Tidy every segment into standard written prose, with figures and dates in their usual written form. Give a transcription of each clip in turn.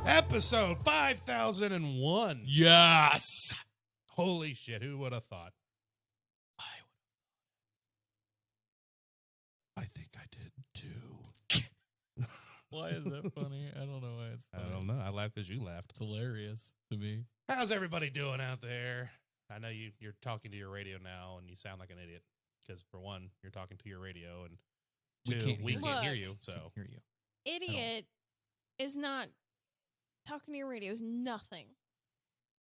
Episode 5001. Yes. Holy shit, who would have thought? I think I did too. Why is that funny? I don't know why it's funny. I don't know. I laughed because you laughed. It's hilarious to me. How's everybody doing out there? I know you're talking to your radio now and you sound like an idiot. Because for one, you're talking to your radio, and two, we can't hear you. So Can't hear you. Idiot is not talking to your radio is nothing.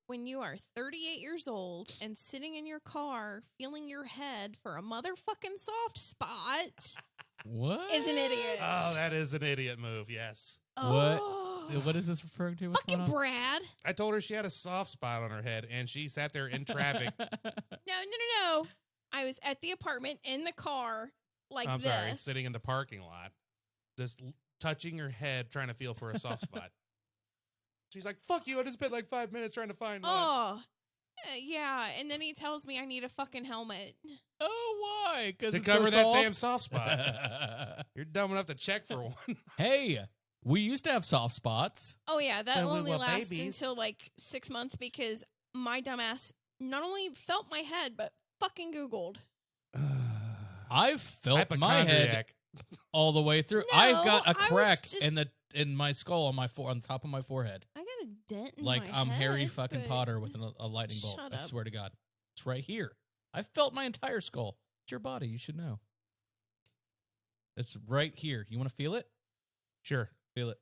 When you are 38 years old and sitting in your car feeling your head for a motherfucking soft spot What is an idiot. Oh, that is an idiot move, yes. Oh. What is this referring to? What's Fucking going on? Brad. I told her she had a soft spot on her head, and she sat there in traffic. No. I was at the apartment in the car like I'm this. sorry, sitting in the parking lot, just touching her head, trying to feel for a soft spot. She's like, fuck you, I just spent like 5 minutes trying to find one. Oh, yeah. And then he tells me I need a fucking helmet. Oh, why? Because To it's cover so that soft? damn soft spot. You're dumb enough to check for one. Hey, we used to have soft spots. Oh, yeah. That And we only were lasts babies. until like 6 months because my dumbass not only felt my head, but fucking Googled. I've felt my head Hypochondriac. all the way through. No, I've got a I was crack just- in my skull on top of my forehead. I got a dent in Like my I'm Harry head, fucking but- Potter with a lightning bolt. Shut I up. swear to God. It's right here. I felt my entire skull. It's your body. You should know. It's right here. You want to feel it? Sure. Feel it.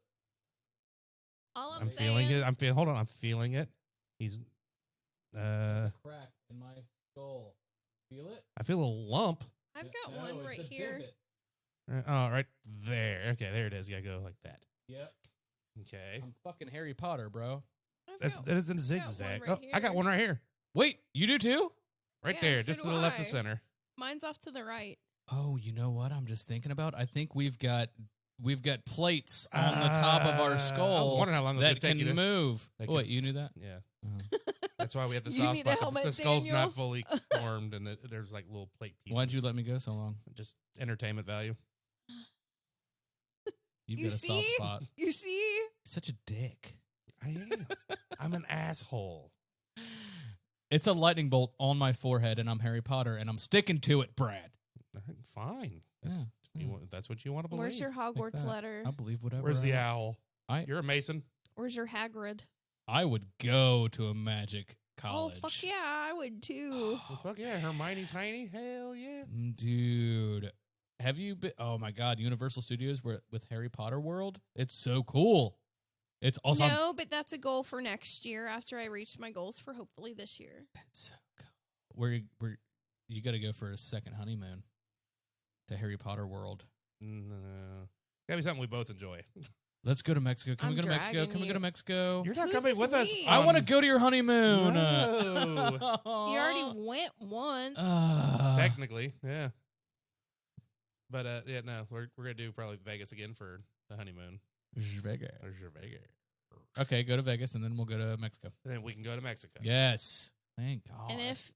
All I'm, I'm saying, feeling it. Hold on. I'm feeling it. He's, Crack in my skull. Feel it? I feel a lump. I've got one right here. Oh, right there. Okay, there it is. You gotta go like that. Yep. Okay. I'm fucking Harry Potter, bro. That is a zigzag. Oh, I got one right here. Wait, you do too? Right Yeah, there, so just to do the left I. of center. Mine's off to the right. Oh, you know what I'm just thinking about? I think we've got plates on the top of I our was skull wondering how long it that would take can you to- move. that Oh, wait, could- you knew that? Yeah. Uh-huh. That's why we have the You soft need a spot. helmet, The skull's Daniel. not fully formed, and there's like little plate pieces. Why'd you let me go so long? Just entertainment value. You've You got a soft see? spot. You see? Such a dick. I am. I'm an asshole. It's a lightning bolt on my forehead, and I'm Harry Potter, and I'm sticking to it, Brad. Fine. Yeah, That's, yeah. that's what you want to believe. Where's your Hogwarts that. letter? I'll believe whatever. Where's the I- owl? You're a Mason. Where's your Hagrid? I would go to a magic college. Oh, fuck yeah, I would too. Well, fuck yeah, Hermione's tiny. Hell yeah. Dude. Have you been? Oh my God, Universal Studios with Harry Potter World? It's so cool. It's also No, but that's a goal for next year after I reach my goals for hopefully this year. It's so cool. You got to go for a second honeymoon to Harry Potter World. No. Gotta be something we both enjoy. Let's go to Mexico. Can we I'm go to Mexico? dragging Can we go you. to Mexico? You're not Who's coming this with us. we? I want to go to your honeymoon. No. You already went once. Technically, yeah. But yeah, no, we're gonna do probably Vegas again for the honeymoon. Vegas. Or Vegas. Okay, go to Vegas and then we'll go to Mexico. And then we can go to Mexico. Yes. Thank God. And if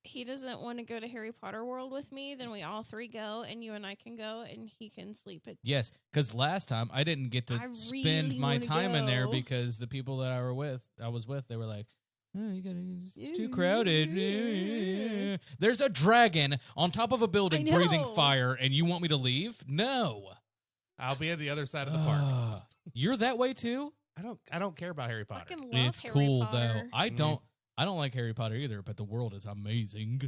he doesn't want to go to Harry Potter World with me, then we all three go, and you and I can go, and he can sleep at. Yes, because last time I didn't get to I spend really my wanna time in there go. because the people that I was with, they were like, "Oh, it's too crowded." There's a dragon on top of a building I breathing know. fire, and you want me to leave? No. I'll be at the other side of the park. You're that way too? I don't care about Harry Potter. Fucking love It's Harry cool Potter. though. I don't like Harry Potter either, but the world is amazing.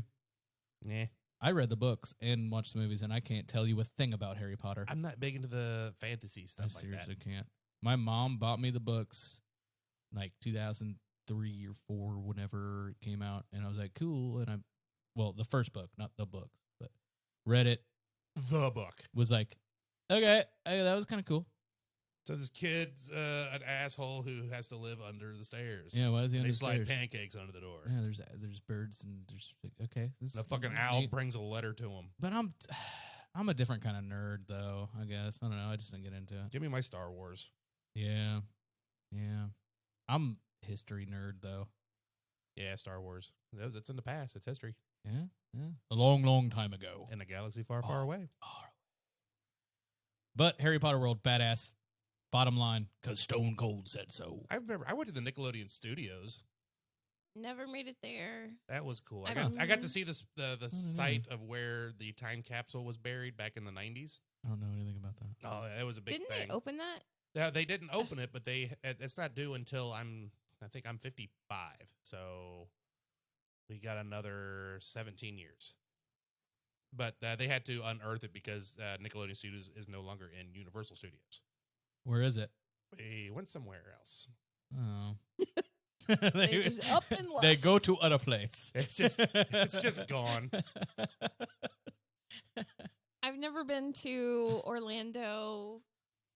Yeah. I read the books and watched the movies, and I can't tell you a thing about Harry Potter. I'm not big into the fantasy I stuff like that. seriously can't. My mom bought me the books like 2003 or 4, whenever it came out, and I was like, cool. And the first book, not the books, but read it, The book. was like, okay, that was kind of cool. So this kid's an asshole who has to live under the stairs. Yeah, why is he They under the slide stairs? pancakes under the door. Yeah, there's birds and there's okay. The fucking this is owl neat. brings a letter to him. But I'm a different kind of nerd, though. I guess I don't know. I just didn't get into it. Give me my Star Wars. Yeah. I'm history nerd though. Yeah, Star Wars. It's in the past. It's history. Yeah. A long, long time ago. In a galaxy far, far away. But Harry Potter World, badass. Bottom line, because Stone Cold said so. I went to the Nickelodeon Studios. Never made it there. That was cool. I don't got to know. see the site of where the time capsule was buried back in the 90s. I don't know anything about that. Oh, that was a big Didn't thing. they open that? Yeah, they didn't open it, but it's not due until I think I'm 55. So we got another 17 years. But they had to unearth it because Nickelodeon Studios is no longer in Universal Studios. Where is it? They went somewhere else. Oh. They just up and left. They go to other place. It's just gone. I've never been to Orlando.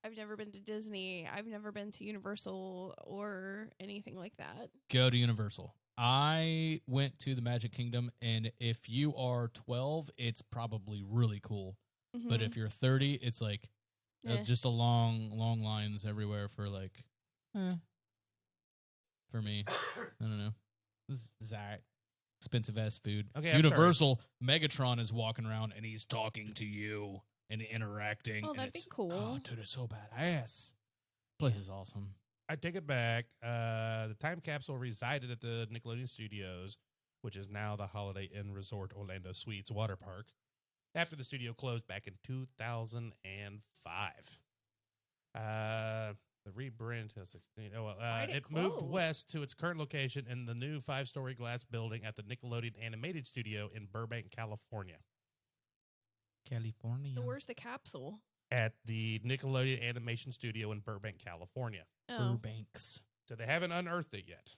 I've never been to Disney. I've never been to Universal or anything like that. Go to Universal. I went to the Magic Kingdom, and if you are 12, it's probably really cool. Mm-hmm. But if you're 30, it's like just a long lines everywhere for like, for me. I don't know. This is all right. Expensive ass food. Okay, Universal, Megatron is walking around and he's talking to you and interacting. Oh, that'd be cool. Oh, dude, it's so badass. Place is awesome. I take it back. The time capsule resided at the Nickelodeon Studios, which is now the Holiday Inn Resort Orlando Suites Water Park, after the studio closed back in 2005. The rebrand has it moved west to its current location in the new 5-story glass building at the Nickelodeon Animated Studio in Burbank, California. So where's the capsule? At the Nickelodeon Animation Studio in Burbank, California. Oh. Burbanks. So they haven't unearthed it yet.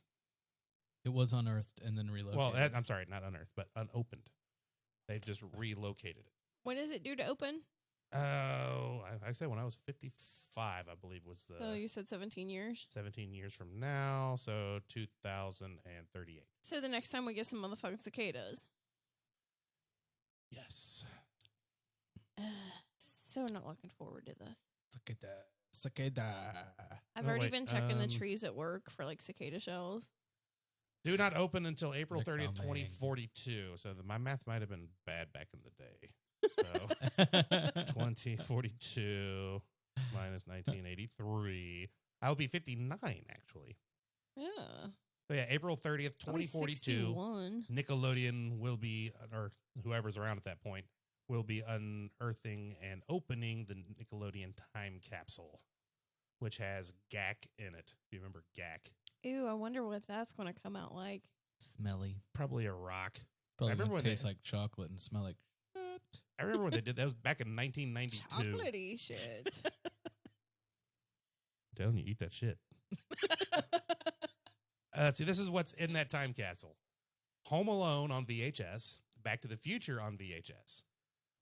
It was unearthed and then relocated. Well, I'm sorry, not unearthed, but unopened. They've just relocated it. When is it due to open? Oh, I said when I was 55, I believe was the... So you said 17 years? 17 years from now, so 2038. So the next time we get some motherfucking cicadas. Yes. So not looking forward to this. Cicada. I've Oh, already wait, been checking the trees at work for like cicada shells. Do not open until April They're 30th, coming. 2042. So my math might have been bad back in the day. So 2042 minus 1983. I will be 59, actually. Yeah. So yeah, April 30th, 2042. 61. Nickelodeon will be, or whoever's around at that point, will be unearthing and opening the Nickelodeon time capsule, which has GAC in it. If you remember GAC. Ew, I wonder what that's going to come out like. Smelly. Probably a rock. Probably remember gonna when taste like chocolate and smell like shit. I remember when they did that. Was back in 1992. Chocolatey shit. I'm telling you, eat that shit. See, this is what's in that time capsule. Home Alone on VHS. Back to the Future on VHS.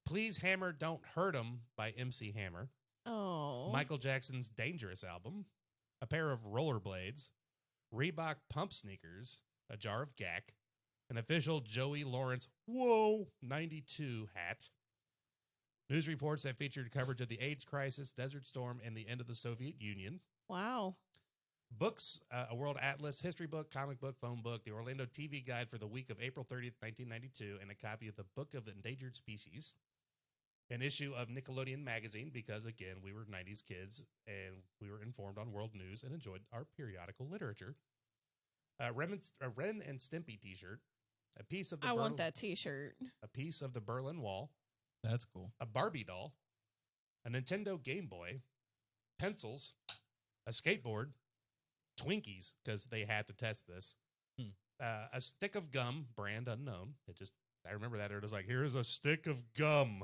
Please Hammer, Don't Hurt 'Em by MC Hammer. Oh. Michael Jackson's Dangerous album. A pair of rollerblades. Reebok pump sneakers. A jar of GAC. An official Joey Lawrence, 92 hat. News reports that featured coverage of the AIDS crisis, Desert Storm, and the end of the Soviet Union. Wow. Books, a World Atlas, history book, comic book, phone book, the Orlando TV guide for the week of April 30th, 1992, and a copy of the Book of Endangered Species. An issue of Nickelodeon magazine, because, again, we were 90s kids, and we were informed on world news and enjoyed our periodical literature. A Ren and Stimpy t-shirt. A piece of the I want that t-shirt. A piece of the Berlin Wall. That's cool. A Barbie doll. A Nintendo Game Boy. Pencils. A skateboard. Twinkies, because they had to test this. A stick of gum, brand unknown. I remember that. It was like, here's a stick of gum.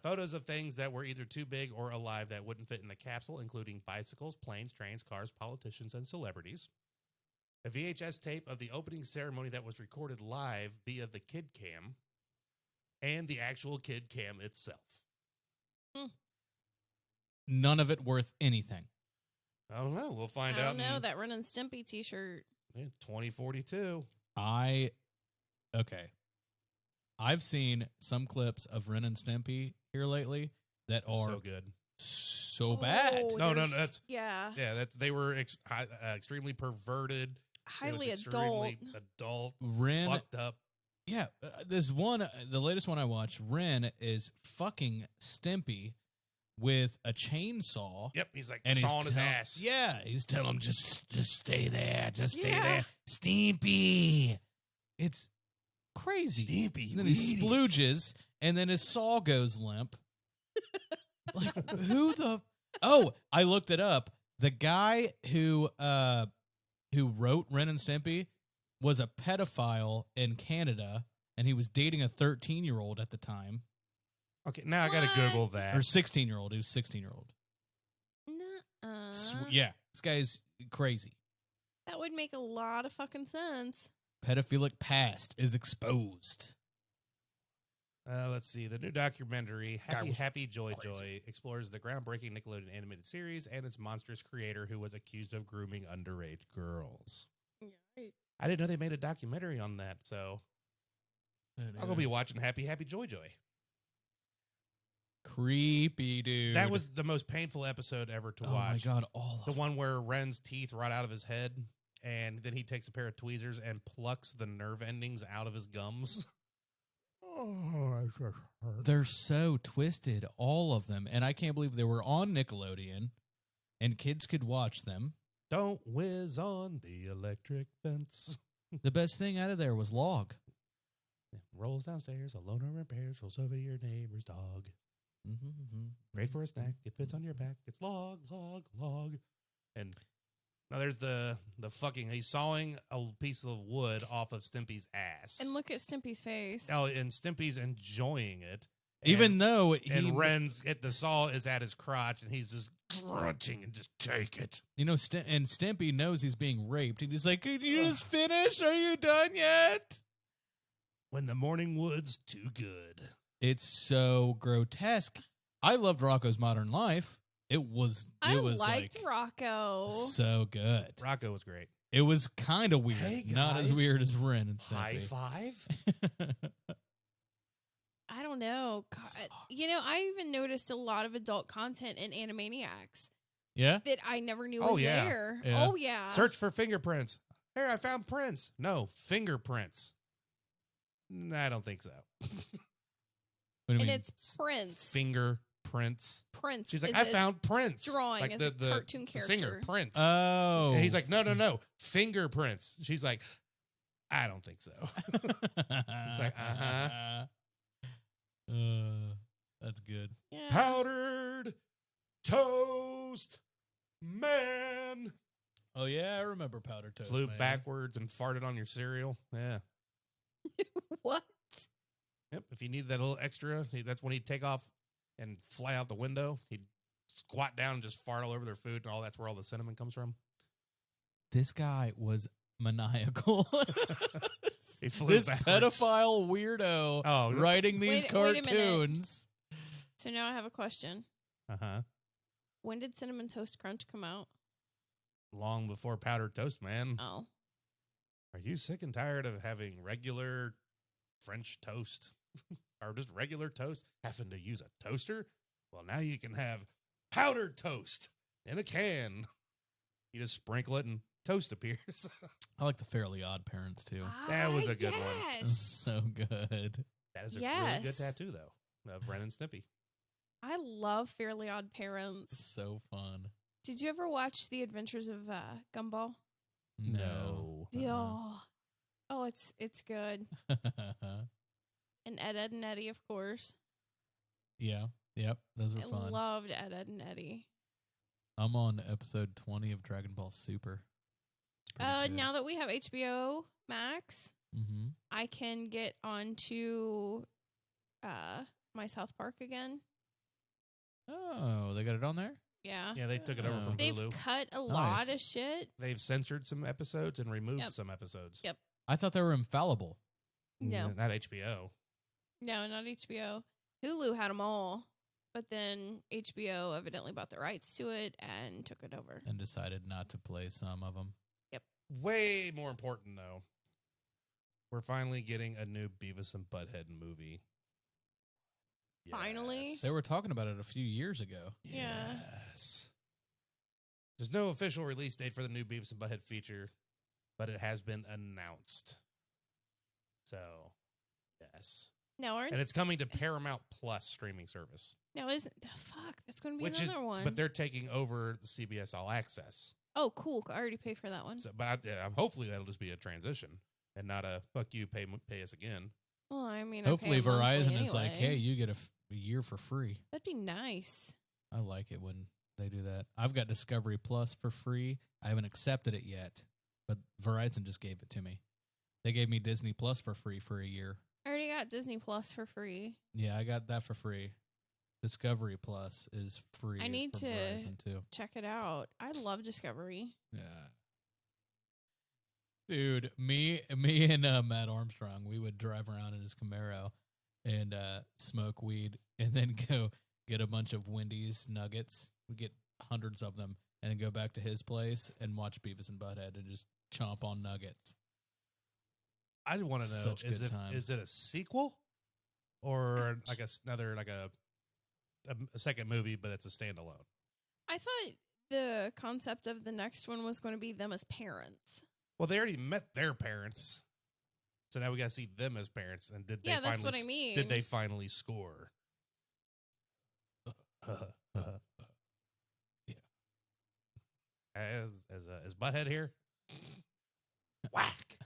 Photos of things that were either too big or alive that wouldn't fit in the capsule, including bicycles, planes, trains, cars, politicians, and celebrities. A VHS tape of the opening ceremony that was recorded live via the Kid Cam. And the actual Kid Cam itself. None of it worth anything. I don't know. We'll find out. I don't know. That Ren and Stimpy t-shirt. 2042. Okay. I've seen some clips of Ren and Stimpy here lately that are so good. so bad. No, there's- that's yeah, they were extremely perverted. It was highly extremely adult. adult, Ren, fucked up. yeah, this one, the latest one I watched, Ren is fucking Stimpy with a chainsaw. Yep, he's like And he's sawing his ass. Yeah, he's telling him just stay there, just stay Yeah. there, Stimpy. It's crazy. Stimpy, And then he splooges, and then his saw goes limp. Like who the? Oh, I looked it up. The guy who wrote Ren and Stimpy was a pedophile in Canada, and he was dating a 13-year-old at the time, Okay, now I gotta What? Google that. or 16-year-old. He was 16-year-old. Nuh-uh. Yeah, this guy is crazy. That would make a lot of fucking sense. Pedophilic past is exposed. Let's see. The new documentary, Happy was Happy Joy crazy. Joy, explores the groundbreaking Nickelodeon animated series and its monstrous creator who was accused of grooming underage girls. I didn't know they made a documentary on that, so I'm going to be watching Happy Happy Joy Joy. Creepy, dude. That was the most painful episode ever to oh watch. my god, all The of one where Ren's teeth rot out of his head, and then he takes a pair of tweezers and plucks the nerve endings out of his gums. Oh, it just hurts. They're so twisted, all of them, and I can't believe they were on Nickelodeon, and kids could watch them. Don't whiz on the electric fence. The best thing out of there was Log. Rolls downstairs, a loner repairs, rolls over your neighbor's dog. Great for a snack. It fits on your back. It's log, log, log. And now there's the fucking, he's sawing a piece of wood off of Stimpy's ass. And look at Stimpy's face. Oh, and Stimpy's enjoying it. Even And- though and Ren's at the saw is at his crotch, and he's just grunting and just take it. you know, and Stimpy knows he's being raped, and he's like, "Could you just finish? Are you done yet?" When the morning wood's too good. It's so grotesque. I loved Rocco's Modern Life. It was I liked liked Rocco. so good. Rocco was great. It was kind of weird, Hey, not as guys. weird as Ren and High Stimpy. five. I don't know. You know, I even noticed a lot of adult content in Animaniacs Yeah, that I never knew Oh, was yeah. there. Yeah. Oh, yeah. Search for fingerprints. Here, I found prints. No, fingerprints. I don't think so. what do you And mean? it's Prince. Fingerprints. Prince. She's like, is I a found Prince. drawing like as the, a cartoon the singer, character. Prince. Oh, And he's like, no, fingerprints. She's like, I don't think so. it's like, that's good. Yeah. Powdered toast man. Oh yeah, I remember Powder Toast. Flew Man. backwards and farted on your cereal. Yeah. What? Yep. If you needed that little extra, that's when he'd take off and fly out the window. He'd squat down and just fart all over their food, and all that's where all the cinnamon comes from. This guy was maniacal. He flew this backwards. pedophile weirdo Oh, writing these Wait a minute. cartoons. So now I have a question. uh-huh. When did Cinnamon Toast Crunch come out? Long before powdered toast, man. Oh. Are you sick and tired of having regular French toast or just regular toast having to use a toaster? Well, now you can have powdered toast in a can. You just sprinkle it and toast appears. I like the Fairly Odd Parents too. That was a good one. That's Yes. so good. That is a really good Yes. tattoo, though, of Ren and Snippy. I love Fairly Odd Parents. So fun. Did you ever watch The Adventures of Gumball? No. Oh, it's good. And Ed, and Eddie, of course. Yeah. Yep. Those were I fun. loved Ed, and Eddie. I'm on episode 20 of Dragon Ball Super. Now that we have HBO Max, Mm-hmm. I can get onto my South Park again. Oh, they got it on there? Yeah. Yeah, they took it over Oh. from They've Hulu. cut a lot Nice. of shit. They've censored some episodes and removed Yep. some episodes. Yep. I thought they were infallible. No. Not HBO. No, not HBO. Hulu had them all, but then HBO evidently bought the rights to it and took it over. And decided not to play some of them. Way more important, though. We're finally getting a new Beavis and Butthead movie. Finally? They were talking about it a few years ago. Yeah. Yes. There's no official release date for the new Beavis and Butthead feature, but it has been announced. So, yes. Now, And it's coming to Paramount Plus streaming service. isn't the fuck? That's going to be another one. But they're taking over the CBS All Access. Oh, cool. I already paid for that one. So, but hopefully that'll just be a transition and not a fuck you, pay us again. Well, I mean, Hopefully I pay Verizon monthly is like, anyway. hey, you get a year for free. That'd be nice. I like it when they do that. I've got Discovery Plus for free. I haven't accepted it yet, but Verizon just gave it to me. They gave me Disney Plus for free for a year. I already got Disney Plus for free. Yeah, I got that for free. Discovery Plus is free. I need from to Verizon too. check it out. I love Discovery. Yeah. Dude, me and Matt Armstrong, we would drive around in his Camaro and smoke weed and then go get a bunch of Wendy's nuggets. We get hundreds of them and then go back to his place and watch Beavis and Butthead and just chomp on nuggets. I want to know, Such good times. is it a sequel or like a second movie, but it's a standalone? I thought the concept of the next one was going to be them as parents. Well, they already met their parents, so now we got to see them as parents. And did they? Yeah, that's finally, what I mean. Did they finally score? Yeah. As Butthead here, whack.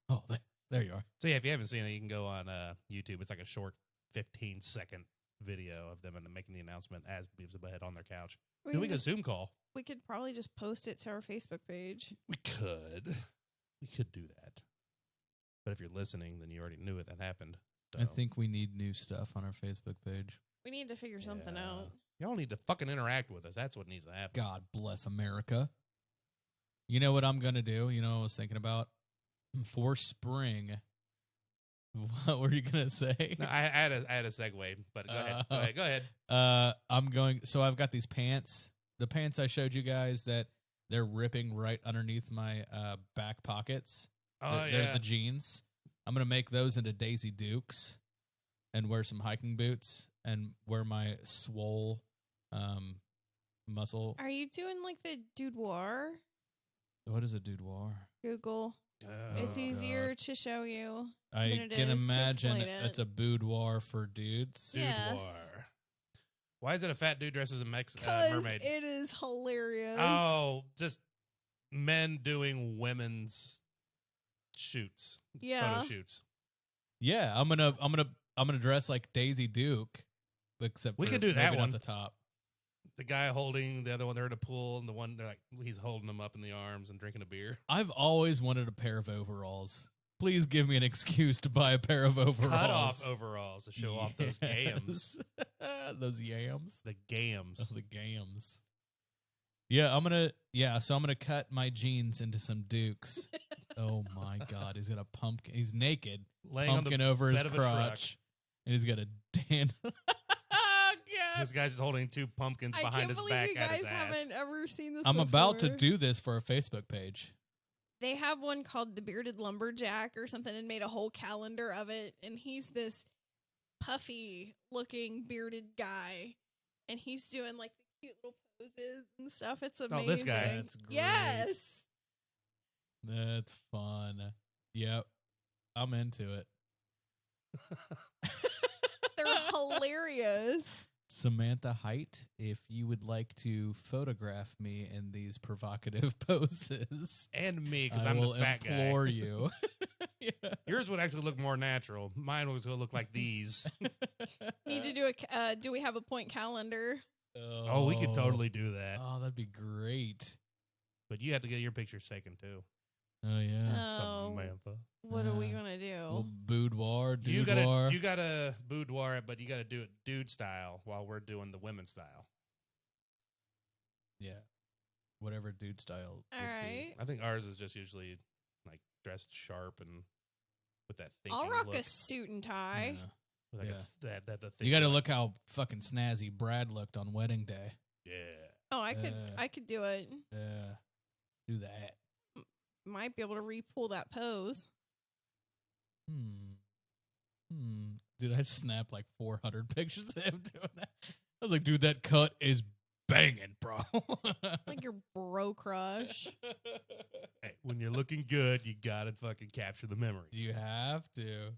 Oh, there you are. So yeah, if you haven't seen it, you can go on YouTube. It's like a short 15-second video of them making the announcement as Beavis and Butthead on their couch. Doing a Zoom call. We could probably just post it to our Facebook page. We could do that. But if you're listening, then you already knew it. That happened. So. I think we need new stuff on our Facebook page. We need to figure something out. Y'all need to fucking interact with us. That's what needs to happen. God bless America. You know what I'm going to do? You know what I was thinking about? For spring. What were you going to say? No, I had a segue, but go ahead. Go ahead. So I've got these pants. The pants I showed you guys that they're ripping right underneath my back pockets. Oh, They're the jeans. I'm going to make those into Daisy Dukes and wear some hiking boots and wear my swole muscle. Are you doing like the doudoir? What is a doudoir? Google. Oh, It's easier to show you. I than it can is to imagine explain it. it's a boudoir for dudes. Yes. Boudoir. Why is it a fat dude dressed as a Because mermaid? it is hilarious. Oh, just men doing women's shoots. Yeah. Photo shoots. Yeah, I'm gonna dress like Daisy Duke, except We for could do that maybe one. Not the top. The guy holding the other one, they're in a pool, and the one they're like he's holding them up in the arms and drinking a beer. I've always wanted a pair of overalls. Please give me an excuse to buy a pair of overalls. Cut off overalls to show off those gams. Those yams. The gams. Oh, the gams. Yeah, I'm gonna cut my jeans into some Dukes. Oh my God, he's got a pumpkin. He's naked, Laying on the pumpkin over his bed of a truck. crotch, and he's got a Dan. This guy's just holding two pumpkins behind his back you at his guys ass. haven't ever seen this. I'm about to before. do this for a Facebook page. They have one called the Bearded Lumberjack or something and made a whole calendar of it. And he's this puffy looking bearded guy. And he's doing like the cute little poses and stuff. It's amazing. Oh, this guy. That's great. Yes. That's fun. Yep. I'm into it. They're hilarious. Samantha Height, if you would like to photograph me in these provocative poses, And me, because I I'm the will fat guy. implore you. Yeah. Yours would actually look more natural. Mine was going to look like these. Need to do a, do we have a point calendar? Oh, we could totally do that. Oh, that'd be great. But you have to get your pictures taken, too. Oh, yeah. Oh. Samantha. What are we Uh, going to do? Well, boudoir, You doudoir. gotta boudoir it, but you gotta do it dude style while we're doing the women style. Yeah. Whatever dude style. All right. I think ours is just usually like dressed sharp and with that thinking I'll rock look. a suit and tie. Yeah. With like Yeah. the You thinking got to look how fucking snazzy Brad looked on wedding day. Yeah. Oh, I could do it. Yeah. Do that. Might be able to re-pull that pose. Dude, I snapped like 400 pictures of him doing that. I was like, dude, that cut is banging, bro. Like your bro crush. Hey, when you're looking good, you gotta fucking capture the memory. You have to.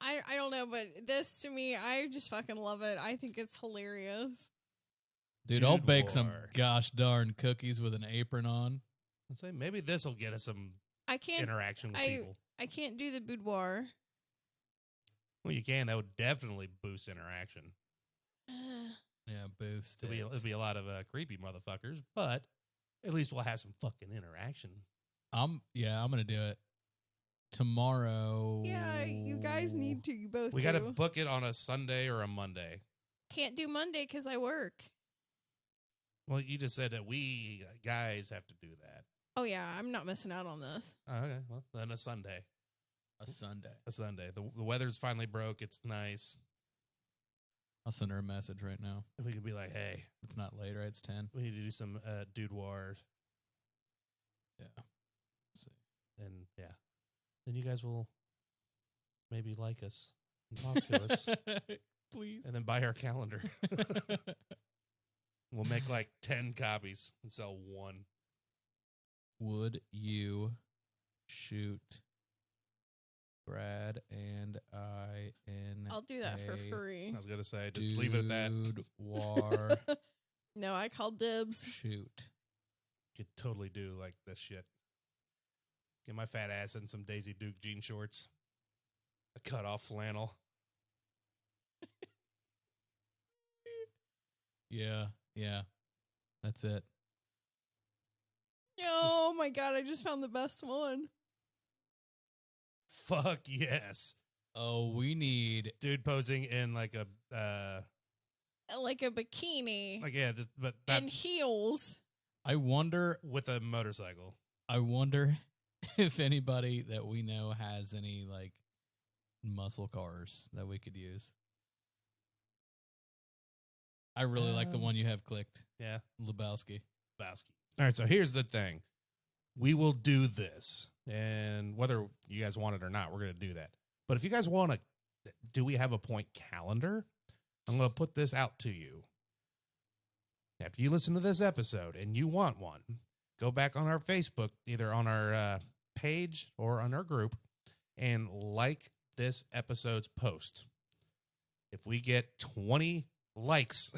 I don't know, but this to me, I just fucking love it. I think it's hilarious. Dude, I'll Dude bake some war. gosh darn cookies with an apron on. Let's say maybe this will get us some I can't. interaction with people. I can't do the boudoir. Well, you can. That would definitely boost interaction. Yeah, boost it. It'll be a lot of creepy motherfuckers, but at least we'll have some fucking interaction. I'm gonna do it tomorrow. Yeah, you guys need to. You both. We got got to book it on a Sunday or a Monday. Can't do Monday because I work. Well, you just said that we guys have to do that. Oh yeah, I'm not missing out on this. Oh, okay, well then a Sunday. A Sunday. A Sunday. The weather's finally broke. It's nice. I'll send her a message right now. If we could be like, hey, It's not late, right? It's 10. we need to do some dude wars. Yeah. Let's see. And yeah, then you guys will maybe like us and talk to us, Please. and then buy our calendar. We'll make like 10 copies and sell one. Would you shoot Brad and I in I'll do that for free. I was gonna say, just leave it at that. Dude war No, I called dibs. shoot. Could totally do like this shit. Get my fat ass in some Daisy Duke jean shorts, a cut off flannel. Yeah. That's it. Oh my god, I just found the best one. Fuck yes, Oh, we need dude posing in like a Like a bikini like yeah, just but not and heels. I wonder with a motorcycle. if anybody that we know has any like muscle cars that we could use. I really like the one you have clicked, Yeah, Lebowski. Bowski. All right, so here's the thing. We will do this, and whether you guys want it or not, we're going to do that. But if you guys want to, do we have a point calendar? I'm going to put this out to you. If you listen to this episode and you want one, go back on our Facebook, either on our page or on our group, and like this episode's post. If we get 20 likes,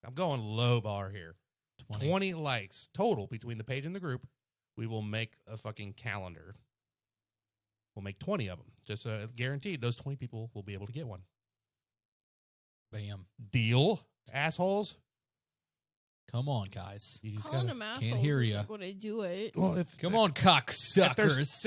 I'm going low bar here. 20 likes total between the page and the group, we will make a fucking calendar. We'll make 20 of them. Just guaranteed those 20 people will be able to get one. Bam. Deal, assholes? Come on, guys. You just Calling gotta, them assholes hear is ya. like when I do it. well, Come on, cocksuckers.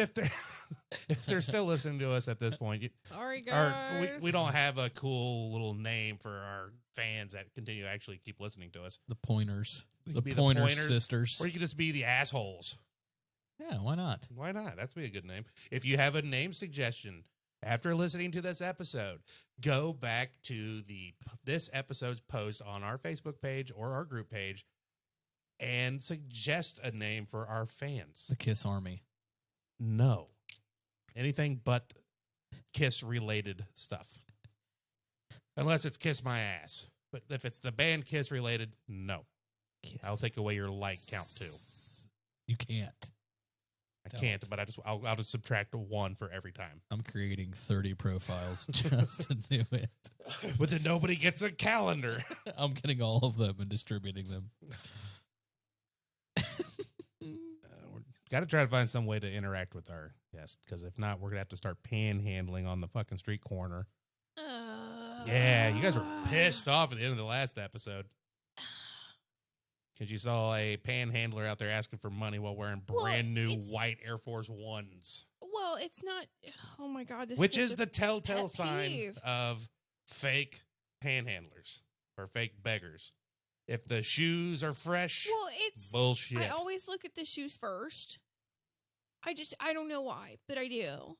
if they're still listening to us at this point, Sorry, or guys. we don't have a cool little name for our fans that continue to actually keep listening to us. The Pointers. We The could be Pointer Sisters. Or you could just be the assholes. Yeah, why not? Why not? That's be a good name. If you have a name suggestion after listening to this episode, go back to this episode's post on our Facebook page or our group page and suggest a name for our fans. The Kiss Army. No. Anything but Kiss related stuff. Unless it's Kiss My Ass. But if it's the band Kiss related, no. Kiss. I'll take away your like count too. You can't. I Don't. can't, but I'll just subtract a 1 for every time. I'm creating 30 profiles just to do it. But then nobody gets a calendar. I'm getting all of them and distributing them. Got to try to find some way to interact with our guests, because if not, we're going to have to start panhandling on the fucking street corner. Yeah, you guys were pissed off at the end of the last episode. Because you saw a panhandler out there asking for money while wearing brand new white Air Force Ones. Well, it's not. Oh my god! This Which is is the telltale pet sign peeve. of fake panhandlers or fake beggars. If the shoes are fresh, Well, it's. bullshit. I always look at the shoes first. I don't know why, but I do.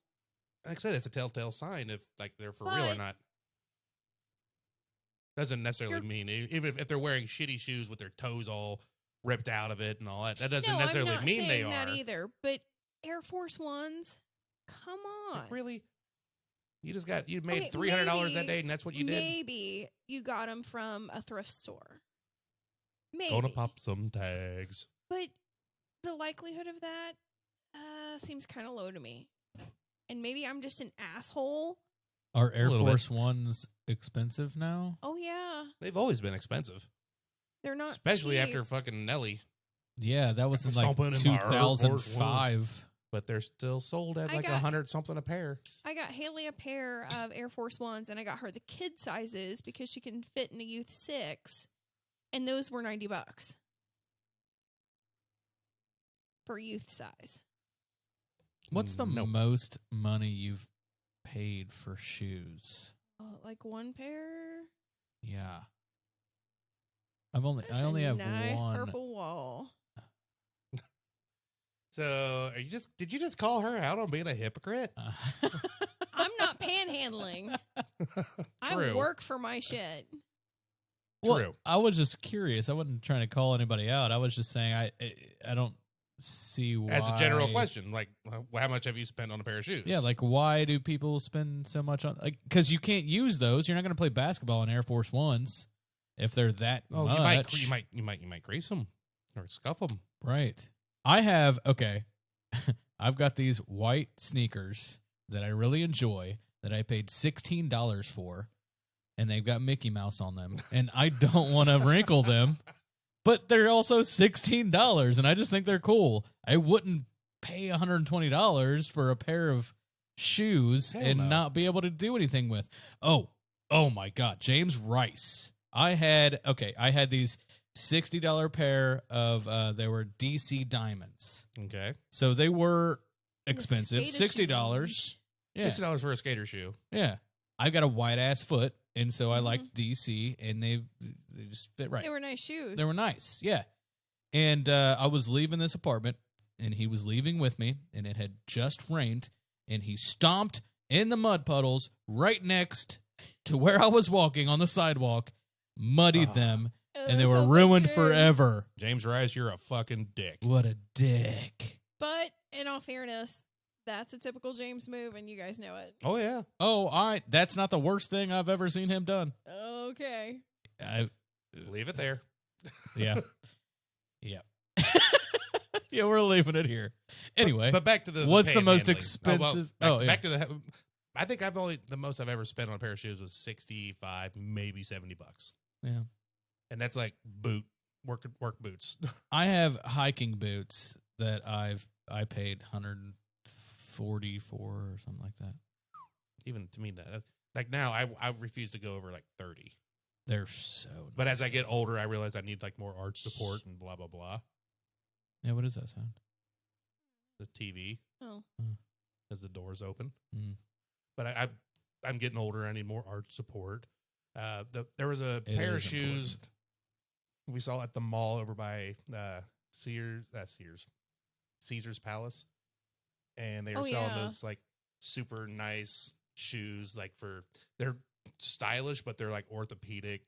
Like I said, it's a telltale sign if like they're for real or But- not. Doesn't necessarily You're- mean even if they're wearing shitty shoes with their toes all ripped out of it and all that. That doesn't No, necessarily I'm not mean they saying that are. either. But Air Force Ones, come on. Really, You made Okay, $300 that day, and that's what you did. Maybe you got them from a thrift store. Maybe. Gonna pop some tags. But the likelihood of that seems kind of low to me. And maybe I'm just an asshole. Are Air little Force Ones expensive now? Oh, yeah. They've always been expensive, They're not especially cheap. after fucking Nelly. Yeah, that was in like Stomping in my Air Force 2005. But they're still sold at I like got- $100 something a pair. I got Haley a pair of Air Force Ones, and I got her the kid sizes because she can fit in a Youth 6, and those were $90 for youth size. What's the Nope. most money you've paid for shoes? Like one pair. Yeah. I That's only a have nice one. purple wall. So did you just call her out on being a hypocrite? I'm not panhandling. I True. work for my shit. Well, True. I was just curious. I wasn't trying to call anybody out. I was just saying I don't see why. As a general question, like, how much have you spent on a pair of shoes? Yeah, like why do people spend so much on because you can't use those. You're not going to play basketball in Air Force Ones if they're that much. You might grease them or scuff them. Right. I've got these white sneakers that I really enjoy that I paid $16 for, and they've got Mickey Mouse on them, and I don't want to wrinkle them, but they're also $16, and I just think they're cool. I wouldn't pay $120 for a pair of shoes Hell and no. not be able to do anything with. Oh my God, James Rice. I had these $60 pair of they were DC Diamonds. Okay. So they were The expensive. skater $60. shoes. Yeah. $60 for a skater shoe. Yeah. I've got a white ass foot, and so I Mhm. like DC, and they just fit right. They were nice shoes. They were nice. Yeah. And I was leaving this apartment, and he was leaving with me, and it had just rained, and he stomped in the mud puddles right next to where I was walking on the sidewalk, muddied Ah. them, Oh, and they that were sounds like ruined James. forever. James Rice, you're a fucking dick. What a dick. But in all fairness, that's a typical James move, and you guys know it. Oh yeah. Oh, that's not the worst thing I've ever seen him done. Okay. Leave it there. Yeah. Yeah. Yeah, we're leaving it here. Anyway, but back to the what's the most panhandling. expensive? Back to the. I think the most I've ever spent on a pair of shoes was 65, maybe $70. Yeah. And that's like work boots. I have hiking boots that I paid $140 or something like that. Even to me, that like now I refuse to go over like 30. They're so But nice. as I get older, I realize I need like more arch support and blah blah blah. Yeah, what does that sound? The TV Oh. as the doors open. Mm. But I'm getting older. I need more arch support. There was a It pair of is shoes important. we saw at the mall over by Caesar's Palace, and they were Oh, selling yeah. those like super nice shoes. Like they're stylish, but they're like orthopedic.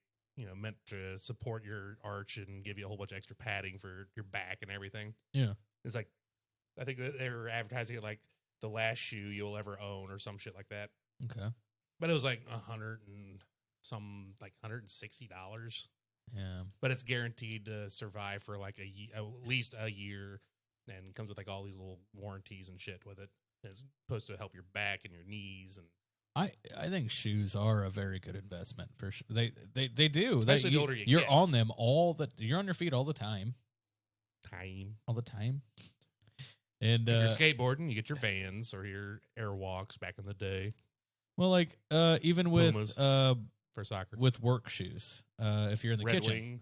Meant to support your arch and give you a whole bunch of extra padding for your back and everything. Yeah. It's like I think that they were advertising it like the last shoe you'll ever own or some shit like that. Okay. But it was like $160. Yeah. But it's guaranteed to survive for like at least a year, and comes with like all these little warranties and shit with it. And it's supposed to help your back and your knees, and I think shoes are a very good investment for sure. They do. Especially the older you you're get. on them you're on your feet all the time. time. All the time. And If you're skateboarding, you get your Vans or your Airwalks back in the day well, like even with Pumas. for soccer. with work shoes, if you're in the Red kitchen, Wing.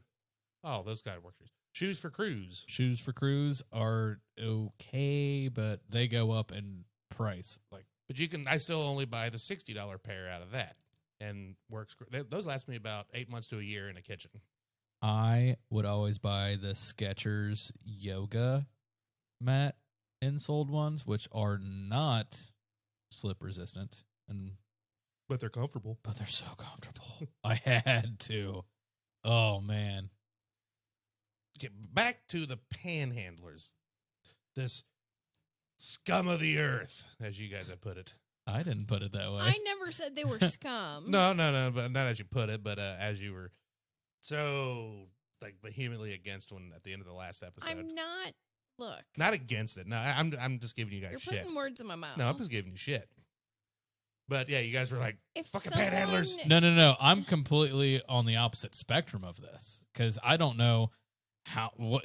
Oh, those guys work shoes. Shoes for crews. shoes for crews are okay, but they go up in price. Like But I still only buy the $60 pair out of that, and works. Those last me about 8 months to a year in a kitchen. I would always buy the Skechers yoga mat insoled ones, which are not slip resistant, But they're comfortable. but they're so comfortable. I had to. Oh man. Get back to the panhandlers. This scum of the earth, as you guys have put it. I didn't put it that way. I never said they were scum. No, but not as you put it, but as you were so like vehemently against one at the end of the last episode. I'm not. Look, not against it. No, I'm just giving you guys you're shit. putting words in my mouth. No, I'm just giving you shit. But yeah, you guys were like, If fucking someone- panhandlers. No. I'm completely on the opposite spectrum of this because I don't know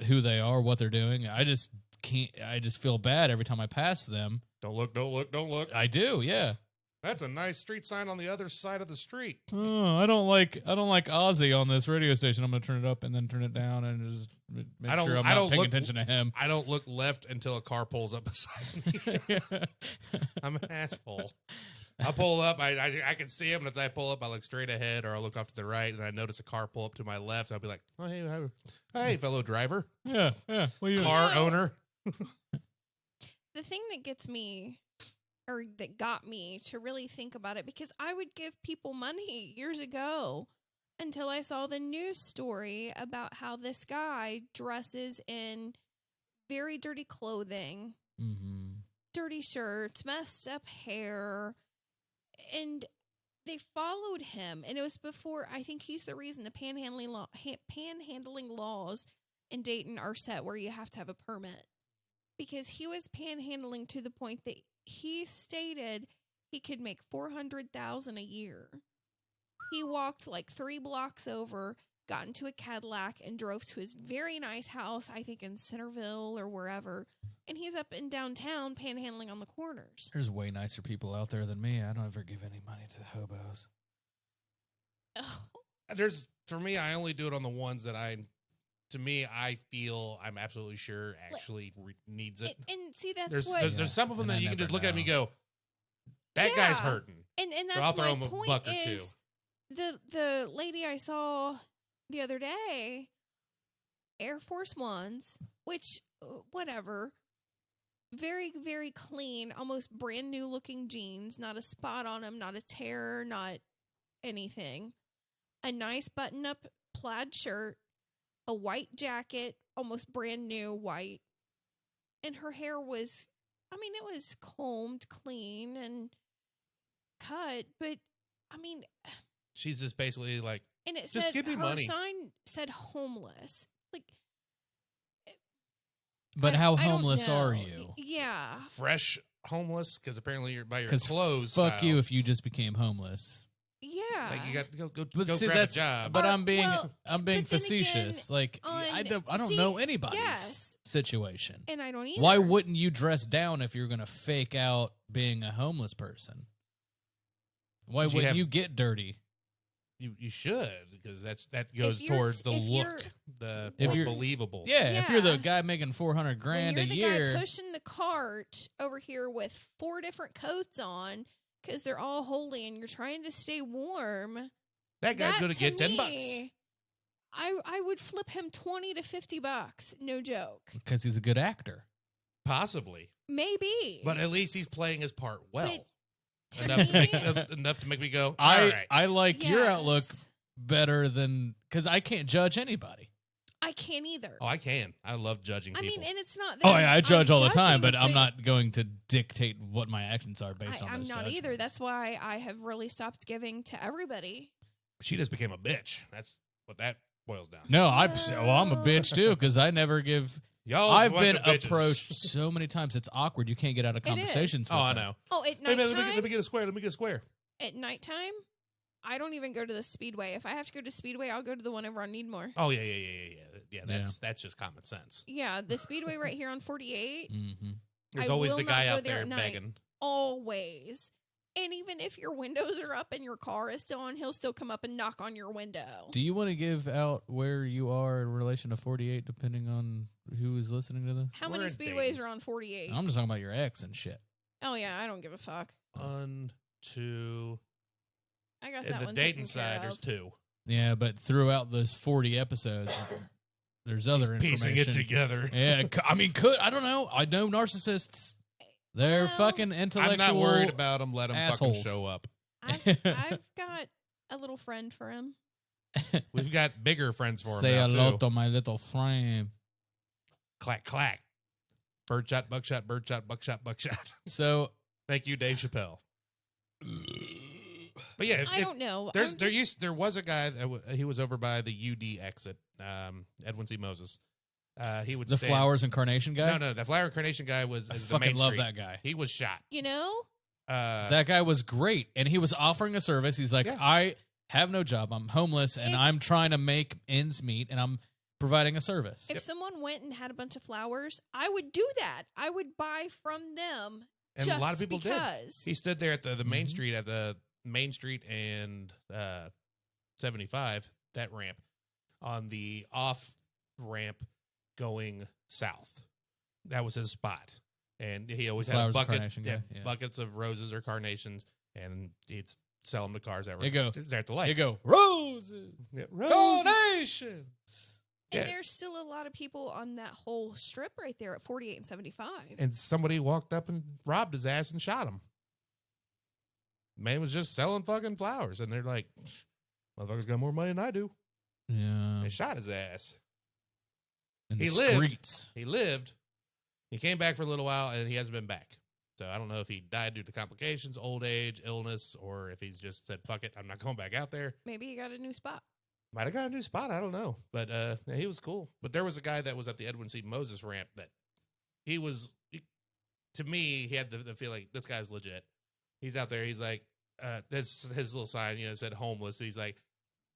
who they are, what they're doing. I just can't. I just feel bad every time I pass them. Don't look. I do, yeah. That's a nice street sign on the other side of the street. Oh, I don't like Ozzy on this radio station. I'm gonna turn it up and then turn it down and just make sure I'm not paying attention to him. I don't look left until a car pulls up beside me. I'm an asshole. I'll pull up. I can see him, and as I pull up, I look straight ahead, or I look off to the right, and I notice a car pull up to my left. I'll be like, "Oh, hey, fellow driver, Yeah. What are you car owner." The thing that gets me, or that got me to really think about it, because I would give people money years ago until I saw the news story about how this guy dresses in very dirty clothing, dirty shirts, messed up hair, and they followed him. And it was before, I think he's the reason the panhandling laws in Dayton are set where you have to have a permit. Because he was panhandling to the point that he stated he could make $400,000 a year. He walked like 3 blocks over, got into a Cadillac, and drove to his very nice house, I think in Centerville or wherever. And he's up in downtown panhandling on the corners. There's way nicer people out there than me. I don't ever give any money to hobos. Oh. For me, I only do it on the ones that I feel I'm absolutely sure actually needs it. And see, that's there's some of them And that I you can never just look at them and know. go, that guy's hurting. And that's So I'll throw my him a point buck or two. is the lady I saw the other day, Air Force Ones, which, whatever, very, very clean, almost brand new looking jeans, not a spot on them, not a tear, not anything. A nice button up plaid shirt, a white jacket, almost brand new white. And her hair was, it was combed, clean, and cut, but, She's just basically like, and it just said, give me her money. sign said homeless. Like, But I how don't homeless know. are you? Yeah. fresh homeless, because apparently you're by your 'Cause clothes. fuck style. you if you just became homeless. Yeah. Like you got to go But see, grab a that's job. But Or- I'm being well, I'm being but then again, facetious. Like I don't see, know anybody's yes. situation. And I don't either. Why wouldn't you dress down if you're going to fake out being a homeless person? Why But you wouldn't have- you get dirty? You should, because that goes you're- towards the if you're- look, the If you're- believable. Yeah, if you're the Yeah. guy making $400 grand when a you're the year, guy pushing the cart over here with 4 different coats on because they're all holy and you're trying to stay warm. That guy's going to get $10. me, I would flip him $20 to $50. No joke. because he's a good actor. Possibly, Maybe. but at least he's playing his part well. But to enough to make me go. All I right. I like your outlook Yes. better than because I can't judge anybody. I can't either. Oh, I can. I love judging people. And it's not. Oh that yeah, I I'm judge all the time, judging, but I'm not going to dictate what my actions are based on I'm those not either. judgments. That's why I have really stopped giving to everybody. She just became a bitch. That's what that boils down. No, I'm a bitch too because I never give. Y'all, I've been approached so many times. It's awkward. You can't get out of It is. conversations. Oh, with I them. know. Oh, at Hey, man, nighttime. let me get a square. Let me get a square. At nighttime, I don't even go to the Speedway. If I have to go to Speedway, I'll go to the one over on Needmore. Oh yeah. That's just common sense. Yeah, the Speedway right here on 48. Mm-hmm. There's I always will the not guy go out there there at night. begging. Always. And even if your windows are up and your car is still on, he'll still come up and knock on your window. Do you want to give out where you are in relation to 48, depending on who is listening to this? How We're many in Speedways Dayton. are on 48? I'm just talking about your ex and shit. Oh, yeah, I don't give a fuck. 1, 2. I got And that the one Dayton taken side, care there's of. 2. Yeah, but throughout those 40 episodes, there's other Piecing information. it together. Yeah, I don't know. I know narcissists. They're Well, fucking intellectual. I'm not worried about them. Let them assholes. fucking show up. I've got a little friend for him. We've got bigger friends for Say them hello now, too. to my little friend. Clack, clack. Birdshot, buckshot, birdshot, buckshot, buckshot. So Thank you, Dave Chappelle. But yeah, I don't know. there was a guy that he was over by the UD exit. Edwin C. Moses. He would The stand, flowers and carnation guy. No, the flower and carnation guy was I is the fucking main love street. that guy. He was shot. You know, That guy was great, and he was offering a service. He's like, Yeah. I have no job. I'm homeless, and I'm trying to make ends meet, and I'm providing a service. if someone went and had a bunch of flowers, I would do that. I would buy from them. And just a lot of people because. did. He stood there at the main Mhm. street at the Main Street and 75, that ramp, on the off ramp going south. That was his spot. And he always had Flowers and carnation guy, yeah. buckets of roses or carnations, and he'd sell them to cars that were There you go. there at the light. You go, roses, Yeah, carnations. And Yeah. there's still a lot of people on that whole strip right there at 48 and 75. And somebody walked up and robbed his ass and shot him. Man was just selling fucking flowers, and they're like, motherfucker's got more money than I do. Yeah. They shot his ass. In the He lived. streets. He lived. He came back for a little while, and he hasn't been back. So I don't know if he died due to complications, old age, illness, or if he's just said, fuck it, I'm not going back out there. Maybe he got a new spot. Might have got a new spot. I don't know. But yeah, he was cool. But there was a guy that was at the Edwin C. Moses ramp that to me, he had the feeling this guy's legit. He's out there. He's like, his little sign, said homeless. He's like,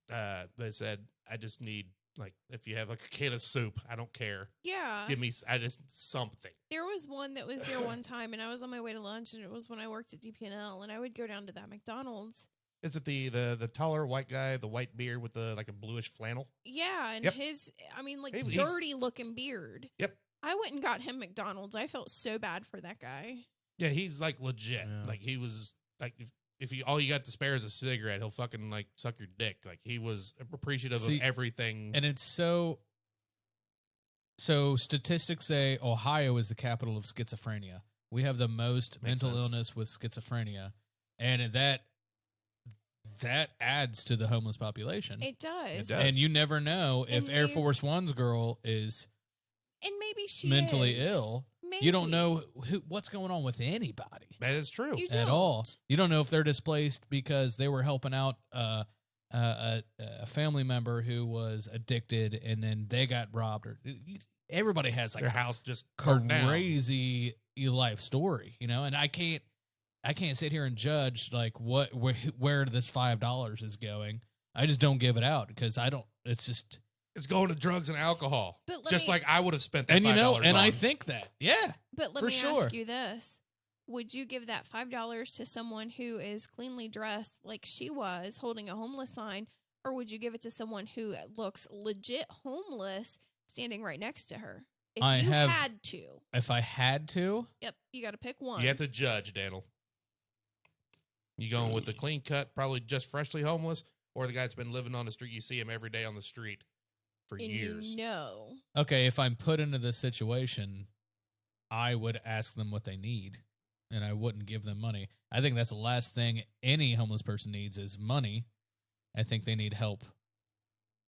they said, I just need, like, if you have like a can of soup, I don't care. Yeah. Give me, I just something. There was one that was there one time, and I was on my way to lunch, and it was when I worked at DP&L, and I would go down to that McDonald's. Is it the taller white guy, the white beard with the like a bluish flannel? Yeah, and Yep. his, like, He's- dirty looking beard. Yep. I went and got him McDonald's. I felt so bad for that guy. Yeah, he's like legit. Yeah. Like he was like if you all you got to spare is a cigarette, he'll fucking like suck your dick. Like he was appreciative See, of everything. And it's so statistics say Ohio is the capital of schizophrenia. We have the most Makes mental sense. illness with schizophrenia, and that adds to the homeless population. It does. It does. And you never know if And Air we've- Force One's girl is And maybe she mentally is. ill. Maybe. You don't know what's going on with anybody That is true. You at all. don't. You don't know if they're displaced because they were helping out a family member who was addicted and then they got robbed. Or everybody has like Their a house just burned down. crazy life story, and I can't sit here and judge like where this $5 is going. I just don't give it out because I don't. It's just. It's going to drugs and alcohol. But let Just me- like I would have spent that And $5 and I on. think that, yeah. But let For me sure. ask you this. Would you give that $5 to someone who is cleanly dressed like she was holding a homeless sign, or would you give it to someone who looks legit homeless standing right next to her? If I you have- had to. If I had to, Yep, you got to pick one. You have to judge, Daniel. You going with the clean cut, probably just freshly homeless, or the guy that's been living on the street? You see him every day on the street for and years. you know. okay, if I'm put into this situation, I would ask them what they need, and I wouldn't give them money. I think that's the last thing any homeless person needs is money. I think they need help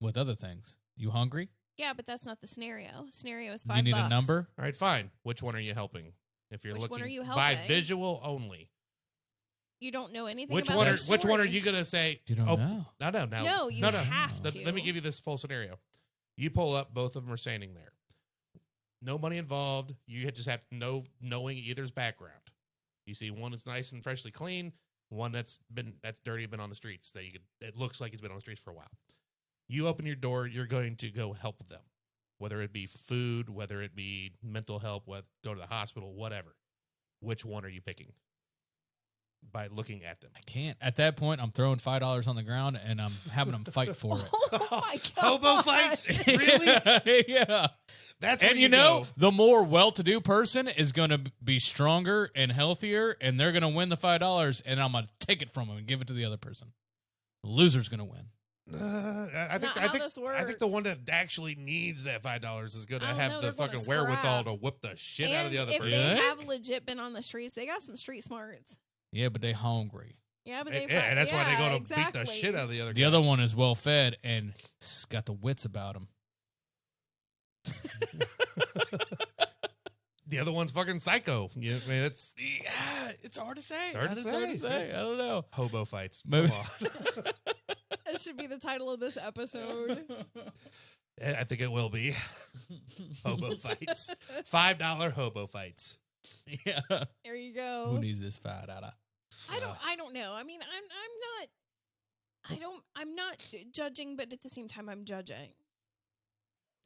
with other things. You hungry? Yeah, but that's not the scenario. Scenario is $5. You need a number? All right, fine. Which one are you helping? If you're Which one looking are you by helping? visual only, You don't know anything which about one? their Which one are story. you gonna say? You don't know. No. No, you have Let- to. Let me give you this full scenario. You pull up, both of them are standing there. No money involved. You just have to know knowing either's background. You see one that's nice and freshly clean, one that's dirty, been on the streets. It looks like he's been on the streets for a while. You open your door, you're going to go help them, whether it be food, whether it be mental help, go to the hospital, whatever. Which one are you picking? By looking at them. I can't. At that point, I'm throwing $5 on the ground and I'm having them fight for it. Oh my god! Hobo fights? Really? Yeah. That's where And you know, go. the more well-to-do person is going to be stronger and healthier, and they're going to win the $5, and I'm going to take it from them and give it to the other person. The loser's going to win. I Not think how this I think the works. one that actually needs that $5 is going to I don't have know, the they're gonna fucking wherewithal scrap. to whip the shit And out of the other if person. they Yeah. have legit been on the streets, they got some street smarts. Yeah, but they hungry. Yeah, but they And that's why they're going to exactly. beat the shit out of the other The guy. other one is well-fed and got the wits about him. The other one's fucking psycho. I mean, It's hard to say. It's hard to It's hard to say. say. I don't know. Hobo fights. Maybe- Come on. That should be the title of this episode. I think it will be. Hobo fights. $5 hobo fights. Yeah. There you go. Who needs this $5? I don't know. I mean, I'm not judging, but at the same time I'm judging.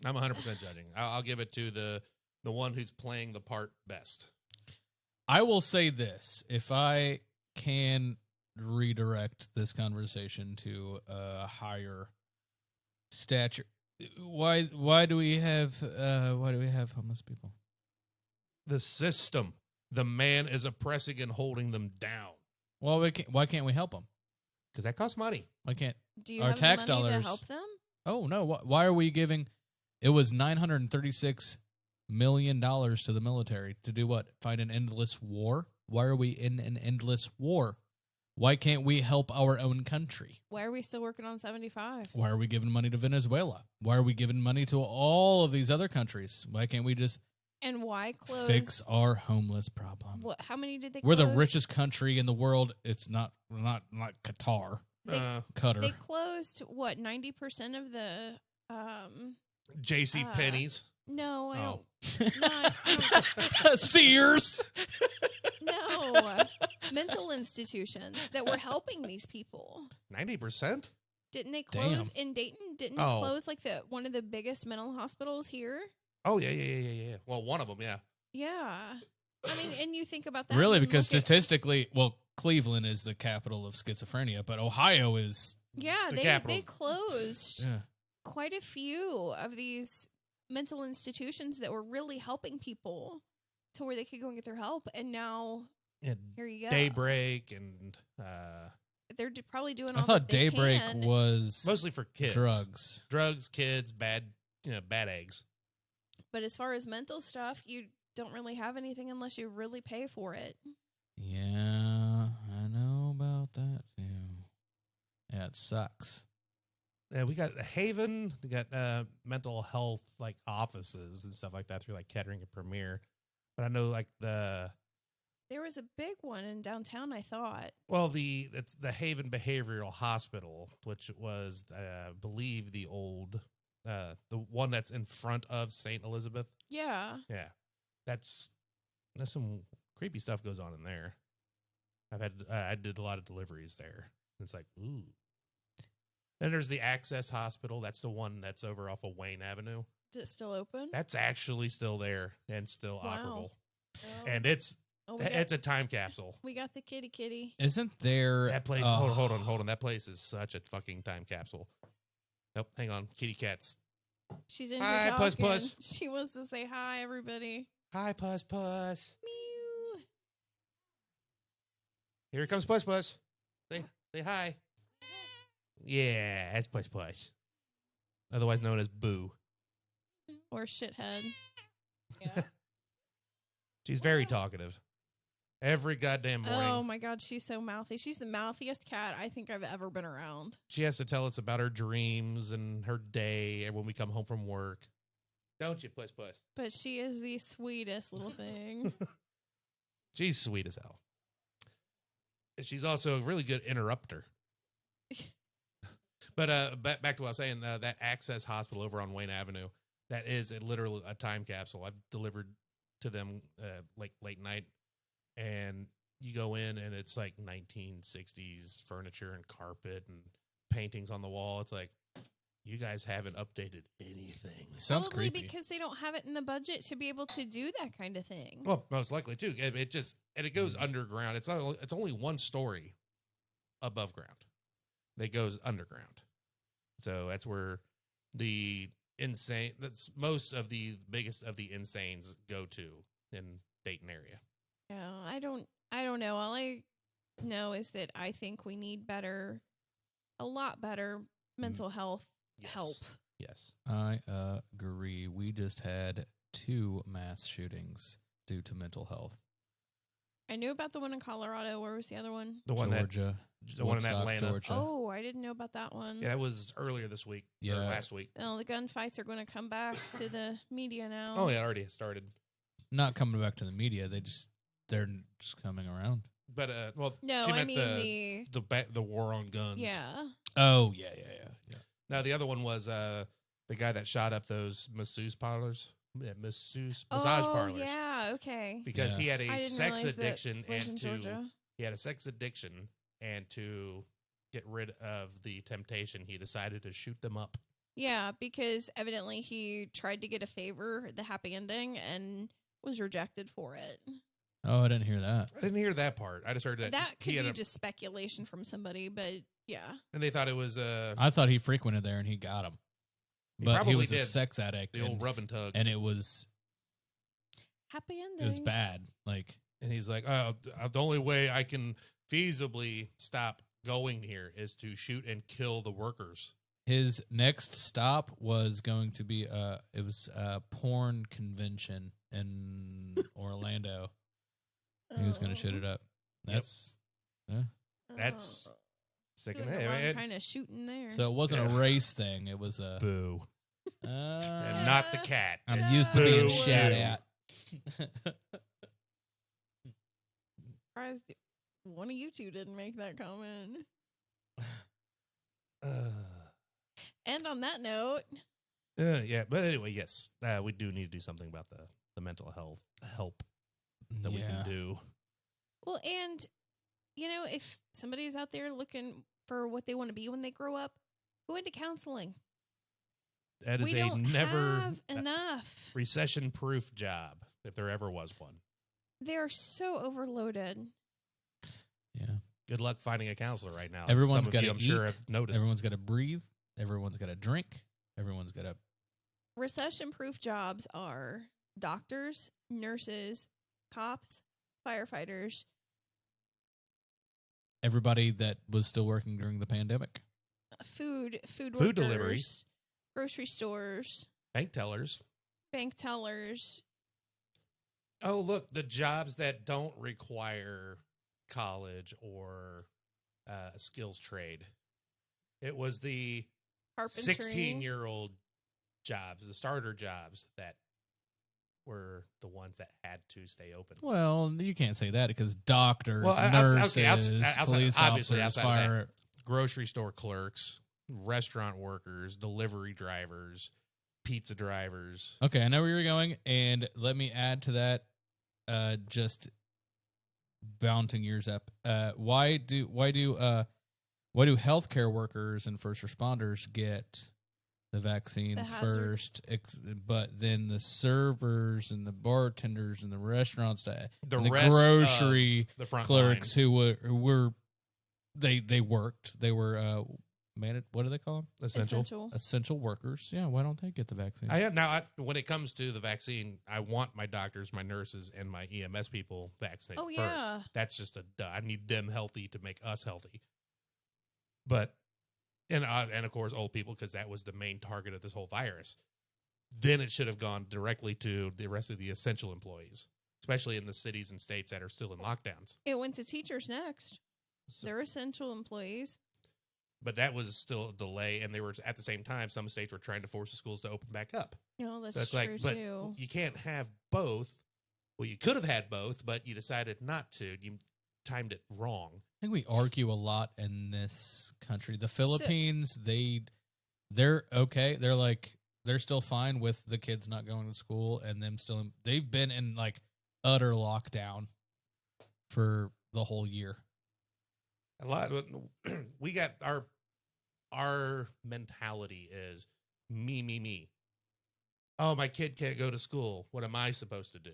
I'm 100% judging. I'll give it to the one who's playing the part best. I will say this. If I can redirect this conversation to a higher stature, why do we have homeless people? The system. The man is oppressing and holding them down. Well, why can't we help them? Because that costs money. Why can't Do you our have tax the money dollars to help them? Oh no! Why are we giving? It was $936 million to the military to do what? Fight an endless war? Why are we in an endless war? Why can't we help our own country? Why are we still working on 75? Why are we giving money to Venezuela? Why are we giving money to all of these other countries? Why can't we just And why close? fix our homeless problem? What? How many did they? We're close? the richest country in the world. It's not Qatar, They- Qatar. They closed what 90% of the J.C. Penney's. No, I Oh. don't. No, Sears. no. Mental institutions that were helping these people. 90%? Didn't they close Damn. in Dayton? Didn't Oh. they close like one of the biggest mental hospitals here? Oh, yeah. Well, one of them, yeah. Yeah. I mean, and you think about that. Really? and Because look at- statistically, well, Cleveland is the capital of schizophrenia, but Ohio is. yeah, the they capital. closed Yeah. quite a few of these mental institutions that were really helping people to where they could go and get their help. And now And here you go. Daybreak and They're probably doing. I all thought that they Daybreak can. was mostly for kids. drugs. Kids, bad eggs. But as far as mental stuff, you don't really have anything unless you really pay for it. Yeah, I know about that too. Yeah, it sucks. Yeah, we got Haven. We got mental health like offices and stuff like that through like Kettering and Premier. But I know like There was a big one in downtown, I thought. it's the Haven Behavioral Hospital, which was I believe the old the one that's in front of St. Elizabeth. Yeah. Yeah, there's some creepy stuff goes on in there. I did a lot of deliveries there. It's like ooh. Then there's the Access Hospital. That's the one that's over off of Wayne Avenue. Is it still open? That's actually still there and still Wow. operable. Oh. And it's Oh, we got a time capsule. the kitty. Isn't there That place. Hold on. That place is such a fucking time capsule. Nope. Hang on. Kitty cats. She's in Hi, here Puss talking. Puss. She wants to say hi, everybody. Hi, Puss Puss. Meow. Here comes Puss Puss. Say hi. Yeah, that's Puss Puss. Otherwise known as Boo. Or shithead. Yeah. She's very talkative. Every goddamn morning. Oh my god, she's so mouthy. She's the mouthiest cat I think I've ever been around. She has to tell us about her dreams and her day when we come home from work. Don't you, Puss Puss? But she is the sweetest little thing. She's sweet as hell. She's also a really good interrupter. But back to what I was saying, that Access Hospital over on Wayne Avenue, that is literally a time capsule. I've delivered to them like late night, and you go in and it's like 1960s furniture and carpet and paintings on the wall. It's like, you guys haven't updated anything. Sounds Probably creepy. because they don't have it in the budget to be able to do that kind of thing. Well, most likely too. It goes underground. It's only one story above ground. That goes underground. So that's where that's most of the biggest of the insanes go to in Dayton area. Yeah, I don't know. All I know is that I think we need a lot better mental health help. Yes. I agree. We just had 2 mass shootings due to mental health. I knew about the one in Colorado. Where was the other one? The one Georgia. the one in Woodstock, Atlanta. Georgia. Oh, I didn't know about that one. Yeah, that was earlier this week. Yeah. Or last week. Oh, the gunfights are going to come back to the media now. Oh yeah, it already started. Not coming back to the media. They're just coming around. But well, No, she I meant mean the war on guns. yeah. Oh yeah. Now the other one was the guy that shot up those massage parlors. Yeah, massage parlors. Yeah, okay. Because he had I a didn't sex realize that addiction was in Georgia. he had a sex addiction, and to get rid of the temptation, he decided to shoot them up. Yeah, because evidently he tried to get a favor, the happy ending, and was rejected for it. Oh, I didn't hear that. I didn't hear that part. I just heard that That could he had be just speculation from somebody, but yeah. and they thought it was I thought he frequented there and he got him. He But he probably was a did. sex addict. the old rub and tug. and it was Happy ending. it was bad. Like And he's like, oh, the only way I can feasibly stop going here is to shoot and kill the workers. his next stop was going to be it was a porn convention in Orlando. He was going to shoot it up. That's That's sick of doing the it. wrong kind of shooting there. so it wasn't a race thing. It was a Boo. And not the cat. I'm used to being Boo. shot at. Surprised one of you two didn't make that comment. And on that note, Yeah, but anyway, yes, we do need to do something about the mental health help that we can do. well, and if somebody's out there looking for what they want to be when they grow up, go into counseling. That is We a don't never have enough. recession-proof job, if there ever was one. They are so overloaded. Yeah. Good luck finding a counselor right now. Everyone's Some of got you, to I'm eat. sure, have noticed. Everyone's got to breathe. Everyone's got to drink. Everyone's got to. Recession-proof jobs are doctors, nurses, cops, firefighters. Everybody that was still working during the pandemic. Food Food delivery. workers, grocery stores, Bank tellers. bank tellers. Oh, look, the jobs that don't require college or a skills trade. It was the Carpentry. 16-year-old jobs, the starter jobs that were the ones that had to stay open. Well, you can't say that because doctors, Well, nurses, outside- police obviously officers, outside of fire. Grocery store clerks, restaurant workers, delivery drivers, pizza drivers. Okay, I know where you're going, and let me add to that. Just bouncing years up. Why do healthcare workers and first responders get the vaccines The hazard. first, but then the servers and the bartenders and the restaurants, and the rest grocery of the front clerks line, who were they worked. They were what do they call them? Essential workers. Yeah, why don't they get the vaccine? When it comes to the vaccine, I want my doctors, my nurses, and my EMS people vaccinated first. Yeah. That's just I need them healthy to make us healthy. But and of course old people, because that was the main target of this whole virus. Then it should have gone directly to the rest of the essential employees, especially in the cities and states that are still in lockdowns. It went to teachers next. So, They're essential employees. but that was still a delay, and they were at the same time. Some states were trying to force the schools to open back up. No, that's So it's true like, but too. you can't have both. Well, you could have had both, but you decided not to. You timed it wrong. I think we argue a lot in this country. The Philippines, they're okay. They're still fine with the kids not going to school and them still. They've been in like utter lockdown for the whole year. A lot. We got our mentality is me. Oh, my kid can't go to school. What am I supposed to do?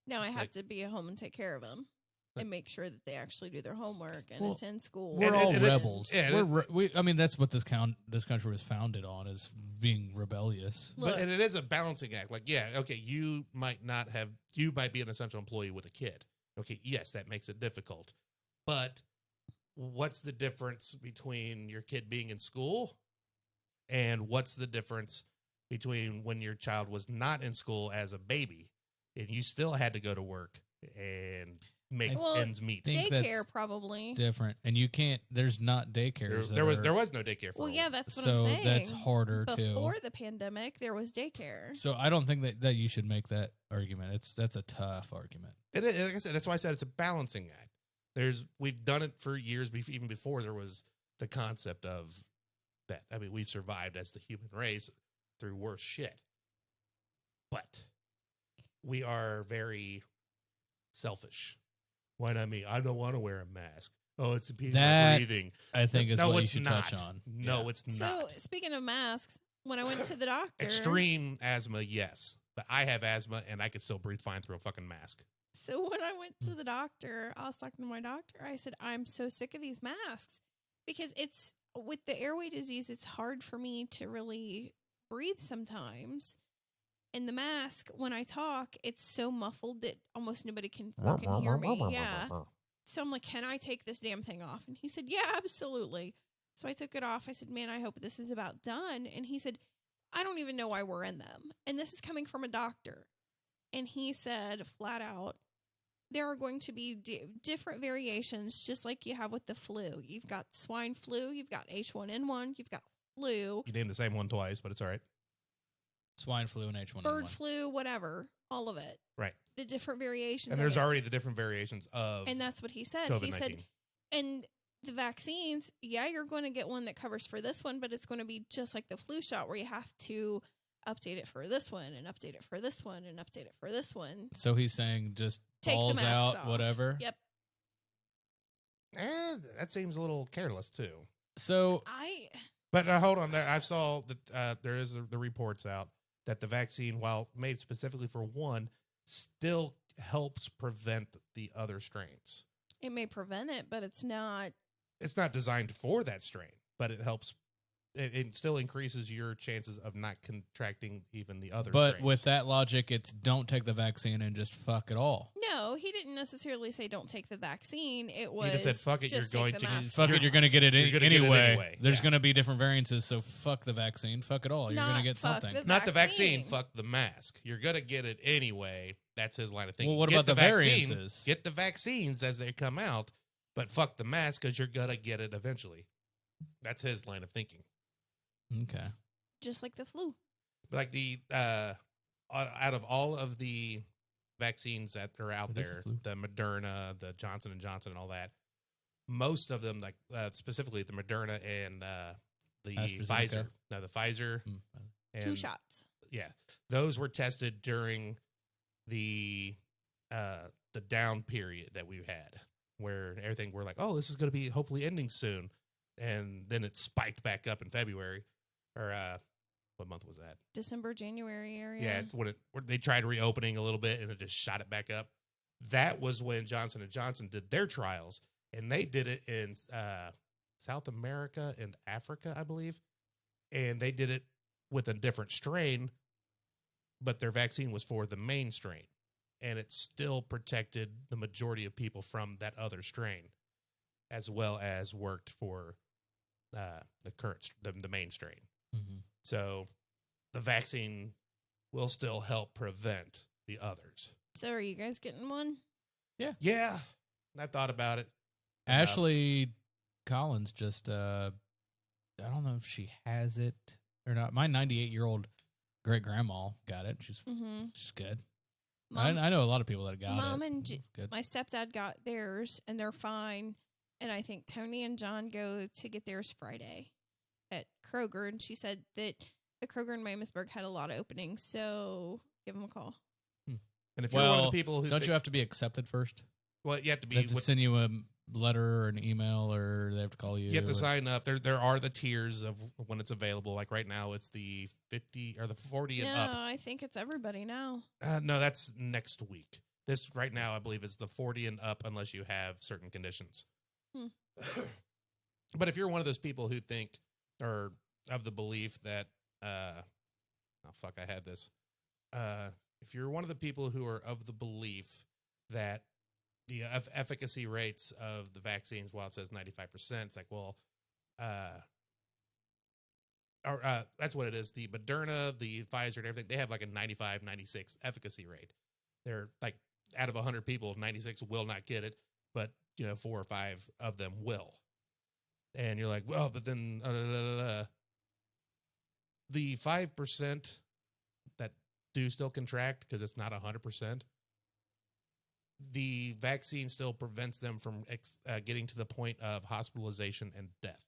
Now I It's have like- to be at home and take care of them and make sure that they actually do their homework and Well, attend school. We're And- all and it's- rebels. yeah, I mean, that's what this country was founded on, is being rebellious. Look, And it is a balancing act. Like, yeah, okay, you might be an essential employee with a kid. Okay, yes, that makes it difficult. But what's the difference between your kid being in school and what's the difference between when your child was not in school as a baby and you still had to go to work and make Well, ends meet? think daycare that's probably. Different, and you can't. There's not daycares. There was no daycare for Well, a yeah, while. that's what so I'm saying. that's harder Before too. the pandemic, there was daycare. So I don't think that you should make that argument. That's a tough argument. Like I said, that's why I said it's a balancing act. We've done it for years, even before there was the concept of that. I mean, we've survived as the human race through worse shit. But we are very selfish. Why not me? I don't want to wear a mask. Oh, it's impeding my breathing. I think is no, what you it's should not. touch on. No, Yeah. it's not. So, speaking of masks, when I went to the doctor, Extreme asthma, yes. But I have asthma, and I could still breathe fine through a fucking mask. So when I went to the doctor, I was talking to my doctor. I said, I'm so sick of these masks because it's with the airway disease, it's hard for me to really breathe sometimes. And the mask, when I talk, it's so muffled that almost nobody can fucking hear me. Yeah. So I'm like, can I take this damn thing off? And he said, yeah, absolutely. So I took it off. I said, man, I hope this is about done. And he said, I don't even know why we're in them. And this is coming from a doctor. And he said flat out, there are going to be different variations, just like you have with the flu. You've got swine flu, you've got H1N1, you've got flu. You named the same one twice, but it's all right. Swine flu and H1N1. Bird flu, whatever, all of it. Right. The different variations. And there's already the different variations of And that's what he said. COVID-19. He said, and the vaccines, yeah, you're going to get one that covers for this one, but it's going to be just like the flu shot where you have to update it for this one and update it for this one and update it for this one. So he's saying just Take the balls masks out, off. whatever. Yep. That seems a little careless too. So But hold on, I saw that there is the reports out that the vaccine, while made specifically for one, still helps prevent the other strains. it may prevent it, but it's not. It's not designed for that strain, but it helps. It still increases your chances of not contracting even the other But strains. with that logic, it's don't take the vaccine and just fuck it all. No, he didn't necessarily say don't take the vaccine. It was He just said, fuck it, just you're take going the to- mask Fuck it, off. you're going to get it You're gonna get it anyway. anyway. There's Yeah. going to be different variances, so fuck the vaccine. Fuck it all. You're going to Not get fuck something. the Not the vaccine, vaccine. fuck the mask. You're going to get it anyway. That's his line of thinking. Well, what Get about the vaccine, variances? Get the vaccines as they come out, but fuck the mask because you're going to get it eventually. That's his line of thinking. Okay. Just like the flu. Like out of all of the vaccines that are out It is a there, flu. the Moderna, the Johnson & Johnson and all that, most of them, like specifically the Moderna and the AstraZeneca. Pfizer. No, the Pfizer. And, 2 shots. Yeah. Those were tested during the down period that we've had where everything we're like, oh, this is going to be hopefully ending soon. And then it spiked back up in February. Or what month was that? December, January area. Yeah, when they tried reopening a little bit and it just shot it back up. That was when Johnson & Johnson did their trials, and they did it in South America and Africa, I believe. And they did it with a different strain, but their vaccine was for the main strain. And it still protected the majority of people from that other strain, as well as worked for the main strain. Mm-hmm. So the vaccine will still help prevent the others. So are you guys getting one? Yeah, I thought about it. Ashley Collins just, I don't know if she has it or not. My 98-year-old great grandma got it. She's good. Mom, I know a lot of people that got Mom it. and Good. my stepdad got theirs, and they're fine. And I think Tony and John go to get theirs Friday at Kroger. And she said that the Kroger in Miamisburg had a lot of openings, so give them a call. And if you're one of the people who don't you have to be accepted first? Well, you have to be. They have to send you a letter or an email, or they have to call you. You have to sign up. There are the tiers of when it's available. Like right now, it's the 50 or the 40 and No, up. I think it's everybody now. No, that's next week. This right now, I believe, is the 40 and up unless you have certain conditions. But if you're one of those people who think or of the belief that, I had this. If you're one of the people who are of the belief that the efficacy rates of the vaccines, while it says 95%, it's like, well, that's what it is. The Moderna, the Pfizer, and everything, they have like a 95, 96 efficacy rate. They're like, out of 100 people, 96 will not get it, but 4 or 5 of them will. And you're like, well, but then the 5% that do still contract because it's not 100%. the vaccine still prevents them from getting to the point of hospitalization and death.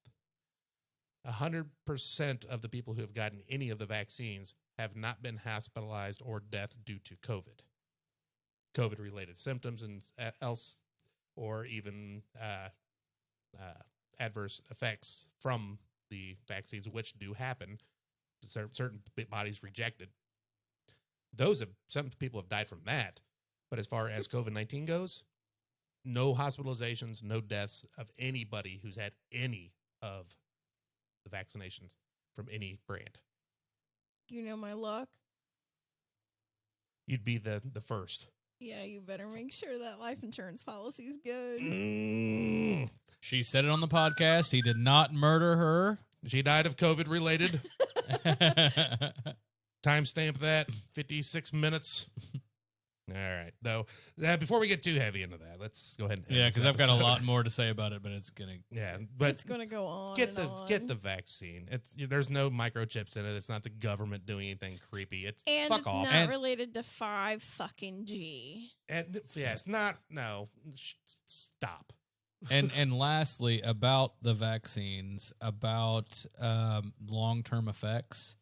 100% of the people who have gotten any of the vaccines have not been hospitalized or death due to COVID-related symptoms and else, or even adverse effects from the vaccines, which do happen. Certain bodies reject it. Some people have died from that. But as far as COVID-19 goes, no hospitalizations, no deaths of anybody who's had any of the vaccinations from any brand. You know my luck. You'd be the first. Yeah, you better make sure that life insurance policy's good. She said it on the podcast. He did not murder her. She died of COVID-related. Timestamp that, 56 minutes. All right. Though, before we get too heavy into that, let's go ahead and yeah, because I've got a lot more to say about it, but it's gonna. Yeah, but it's gonna go on. Get the vaccine. There's no microchips in it. It's not the government doing anything creepy. It's fuck off. Not related to 5 fucking G. And yeah, it's not. No, stop. And lastly, about the vaccines, about long-term effects,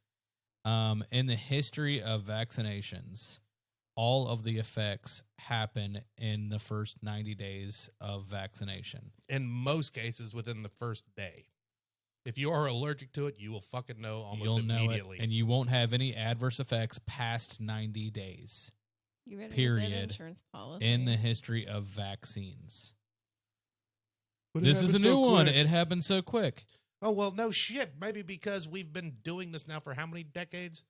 in the history of vaccinations, all of the effects happen in the first 90 days of vaccination. In most cases, within the first day. If you are allergic to it, you will fucking know almost immediately. Know it, and you won't have any adverse effects past 90 days. You better period. Get that insurance policy. In the history of vaccines. But this is a new one. It happened so quick. Oh, well, no shit. Maybe because we've been doing this now for how many decades?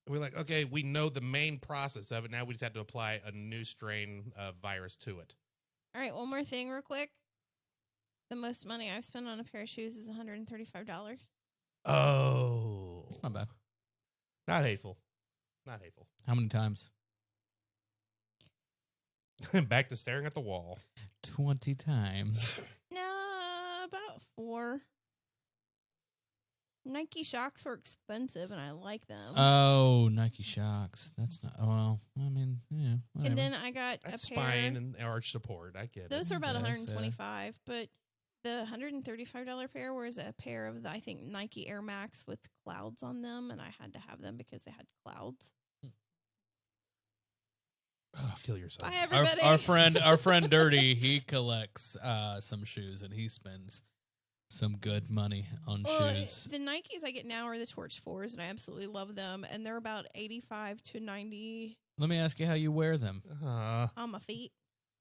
We're like, okay, we know the main process of it. Now we just have to apply a new strain of virus to it. All right, one more thing real quick. The most money I've spent on a pair of shoes is $135. Oh. That's not bad. Not hateful. Not hateful. How many times? Back to staring at the wall. 20 times. No, about 4. Nike Shocks are expensive, and I like them. Oh, Nike Shocks. That's not. Well, I mean, yeah. Whatever. And then I got that's a pair. Spine and arch support. I get Those it. are about $125, but the $135 pair was a pair of I think Nike Air Max with clouds on them, and I had to have them because they had clouds. Oh, kill yourself. Bye, everybody. Our friend Dirty, he collects some shoes, and he spends some good money on shoes. The Nikes I get now are the Torch 4s, and I absolutely love them. And they're about $85 to $90. Let me ask you how you wear them. On my feet.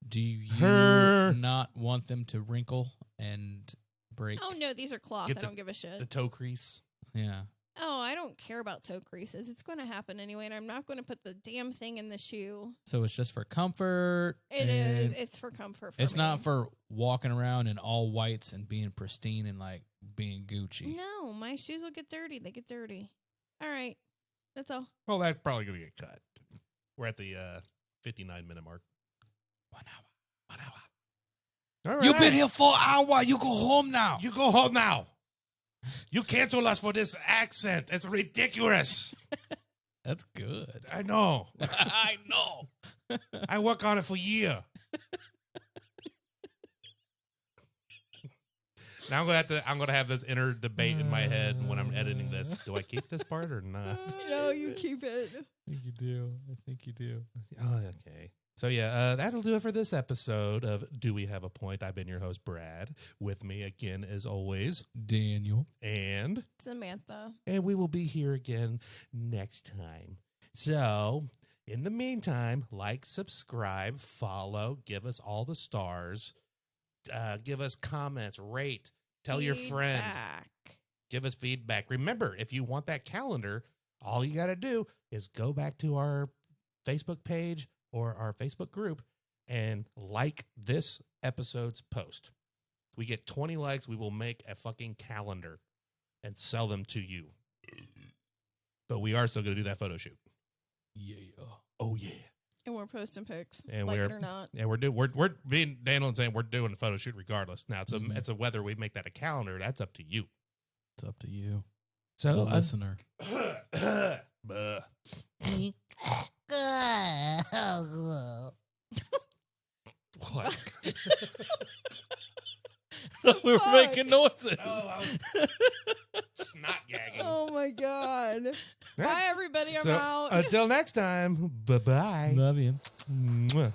Do you not want them to wrinkle and break? Oh, no, these are cloth. I don't give a shit. The toe crease. Yeah. Oh, I don't care about toe creases. It's going to happen anyway, and I'm not going to put the damn thing in the shoe. So it's just for comfort. It is. It's for comfort. It's not for walking around in all whites and being pristine and like being Gucci. No, my shoes will get dirty. They get dirty. All right. That's all. Well, that's probably going to get cut. We're at the 59-minute mark. 1 hour. 1 hour. All right. You've been here for an hour. You go home now. You go home now. You cancel us for this accent. It's ridiculous. That's good. I know. I know. I work on it for a year. Now I'm gonna have this inner debate in my head when I'm editing this. Do I keep this part or not? No, you keep it. I think you do. I think you do. Oh, okay. So yeah, that'll do it for this episode of Do We Have a Point? I've been your host, Brad. With me again, as always, Daniel and Samantha. And we will be here again next time. So, in the meantime, like, subscribe, follow, give us all the stars, give us comments, rate, tell your friend, give us feedback. Remember, if you want that calendar, all you got to do is go back to our Facebook page or our Facebook group and like this episode's post. We get 20 likes, we will make a fucking calendar and sell them to you. But we are still going to do that photo shoot. Yeah. Oh, yeah. And we're posting pics, and like it or not. Yeah, we're being Daniel and saying we're doing a photo shoot regardless. Now, it's a whether we make that a calendar, that's up to you. It's up to you. So, the listener. What? We were Fuck. making noises. Oh, I was snot gagging. Oh my god. Yeah. Bye, everybody. I'm So out. until next time, bye-bye. Love you. Mwah.